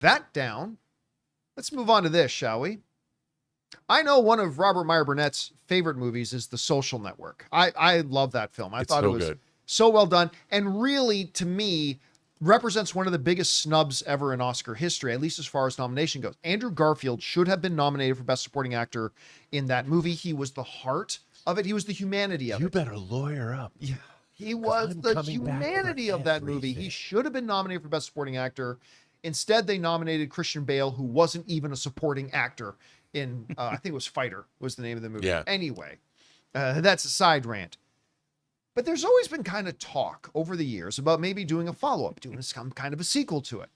that down, let's move on to this, shall we? I know one of Robert Meyer Burnett's favorite movies is The Social Network. I love that film. I thought it was so well done, and really, to me, represents one of the biggest snubs ever in Oscar history, at least as far as nomination goes. Andrew Garfield should have been nominated for Best Supporting Actor in that movie. He was the heart of it. He was the humanity of it. You better lawyer up. Yeah. He was the humanity of that movie. He should have been nominated for Best Supporting Actor. Instead, they nominated Christian Bale, who wasn't even a supporting actor in, I think it was Fighter was the name of the movie. Yeah. Anyway, that's a side rant. But there's always been kind of talk over the years about maybe doing a follow-up, doing some kind of a sequel to it.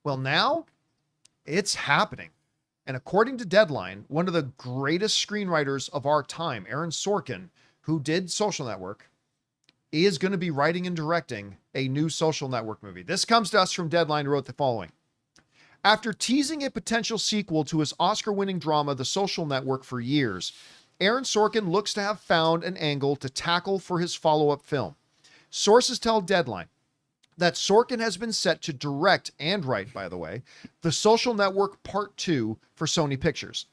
Well, now it's happening. And according to Deadline, one of the greatest screenwriters of our time, Aaron Sorkin, who did Social Network, is going to be writing and directing a new Social Network movie. This comes to us from Deadline, who wrote the following. After teasing a potential sequel to his Oscar-winning drama, The Social Network, for years, Aaron Sorkin looks to have found an angle to tackle for his follow-up film. Sources tell Deadline that Sorkin has been set to direct and write, by the way, The Social Network Part 2 for Sony Pictures.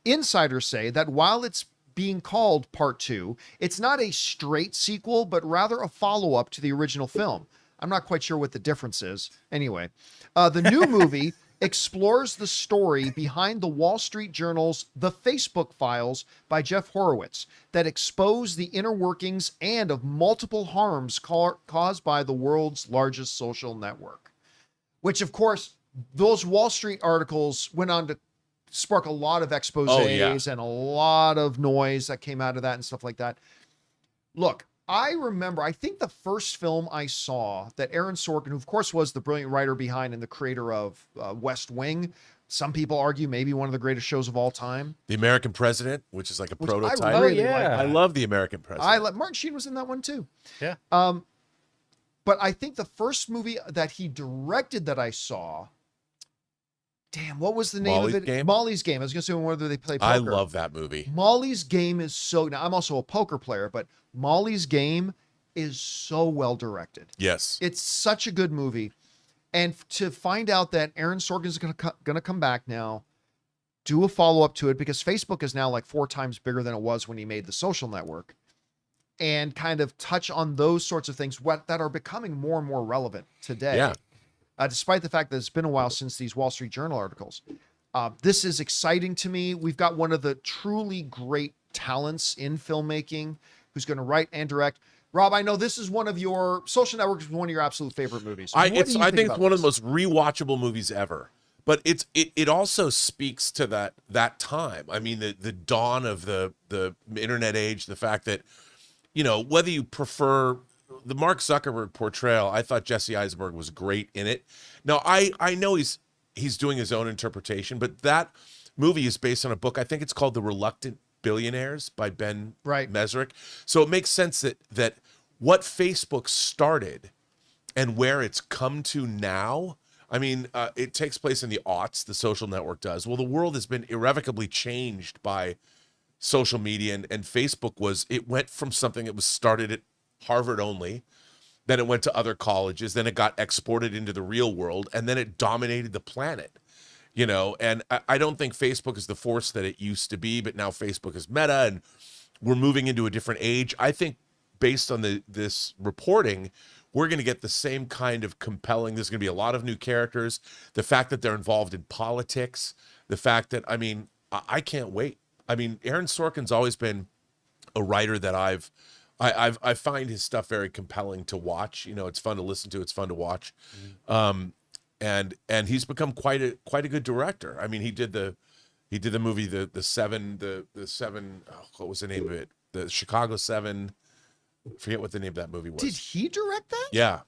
Insiders say that while it's being called Part 2, it's not a straight sequel, but rather a follow-up to the original film. I'm not quite sure what the difference is. Anyway, the new movie explores the story behind the Wall Street Journal's The Facebook Files by Jeff Horowitz that expose the inner workings and of multiple harms caused by the world's largest social network. Which, of course, those Wall Street articles went on to spark a lot of exposés and a lot of noise that came out of that and stuff like that. Look, I remember, I think the first film I saw that Aaron Sorkin, who of course was the brilliant writer behind and the creator of West Wing, some people argue maybe one of the greatest shows of all time. The American President, which is like a prototype. I really like. I love The American President. Martin Sheen was in that one too. Yeah. But I think the first movie that he directed that I saw, damn, what was the name of it? Game? Molly's Game. I was going to say whether they play poker. I love that movie. Molly's Game is so, now I'm also a poker player, but Molly's Game is so well directed. Yes. It's such a good movie. And to find out that Aaron Sorkin is going to come back now, do a follow-up to it, because Facebook is now like 4 times bigger than it was when he made The Social Network, and kind of touch on those sorts of things that are becoming more and more relevant today. Yeah. Despite the fact that it's been a while since these Wall Street Journal articles. This is exciting to me. We've got one of the truly great talents in filmmaking who's going to write and direct. Rob, I know this is one of your Social Network is one of your absolute favorite movies. I think it's one of the most rewatchable movies ever. But it also speaks to that time. I mean, the dawn of the internet age, the fact that, you know, whether you prefer the Mark Zuckerberg portrayal, I thought Jesse Eisenberg was great in it. Now, I know he's doing his own interpretation, but that movie is based on a book. I think it's called The Reluctant Billionaires by Ben Mesrick. So it makes sense that what Facebook started and where it's come to now, I mean, it takes place in the aughts, the Social Network does. Well, the world has been irrevocably changed by social media, and Facebook went from something that was started at Harvard only, then it went to other colleges, then it got exported into the real world, and then it dominated the planet. You know, and I don't think Facebook is the force that it used to be, but now Facebook is Meta, and we're moving into a different age. I think based on this reporting, we're going to get the same kind of compelling. There's going to be a lot of new characters. The fact that they're involved in politics, the fact that, I mean, I can't wait. I mean, Aaron Sorkin's always been a writer that I find his stuff very compelling to watch. You know, it's fun to listen to. It's fun to watch. And he's become quite a good director. I mean, he did the movie the seven what was the name of it? The Chicago 7. Forget what the name of that movie was. Did he direct that? Yeah.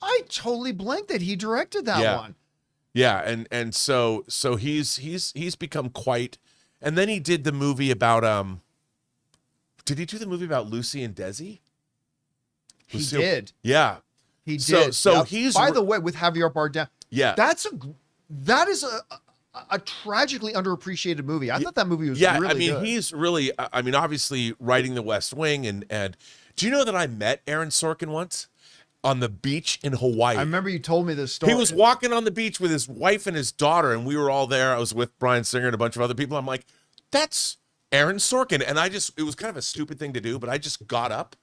I totally blanked that he directed that one. Yeah, and so he's become quite. And then he did the movie about did he do the movie about Lucy and Desi? He did. Yeah. He did. So he's, by the way, with Javier Bardem. Yeah. That is a tragically underappreciated movie. I thought that movie was really good. I mean, he's really, I mean, obviously writing The West Wing, and do you know that I met Aaron Sorkin once? on the beach in Hawaii. I remember you told me this story. He was walking on the beach with his wife and his daughter, and we were all there. I was with Bryan Singer and a bunch of other people. I'm like, that's Aaron Sorkin. And it was kind of a stupid thing to do, but I just got up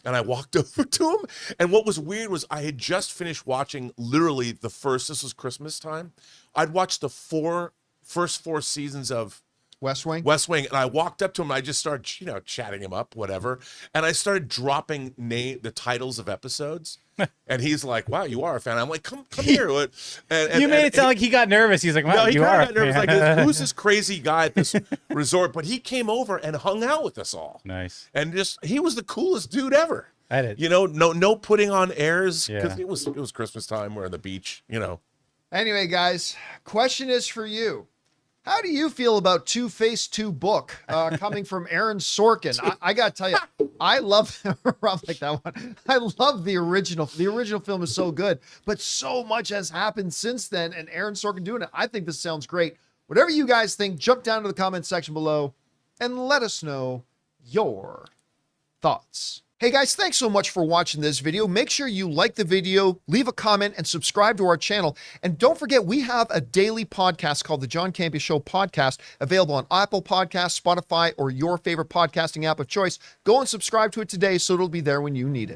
and I walked over to him. And what was weird was I had just finished watching literally this was Christmas time. I'd watched the first four seasons of West Wing. And I walked up to him and I just started, chatting him up, whatever. And I started dropping the titles of episodes. And he's like, wow, you are a fan. I'm like, come here. And You made it sound like he got nervous. He's like, wow, no, he you kind are. of got nervous. Like, who's this crazy guy at this resort? But he came over and hung out with us all. Nice. And he was the coolest dude ever. I did. No putting on airs because Yeah. it was Christmas time. We're on the beach, Anyway, guys, question is for you. How do you feel about Two-Face 2 book coming from Aaron Sorkin? I got to tell you, I love Rob like that one. I love the original. The original film is so good, but so much has happened since then, and Aaron Sorkin doing it. I think this sounds great. Whatever you guys think, jump down to the comment section below and let us know your thoughts. Hey guys, thanks so much for watching this video. Make sure you like the video, leave a comment, and subscribe to our channel. And don't forget, we have a daily podcast called the John Campea Show podcast, available on Apple Podcasts, Spotify, or your favorite podcasting app of choice. Go and subscribe to it today so it'll be there when you need it.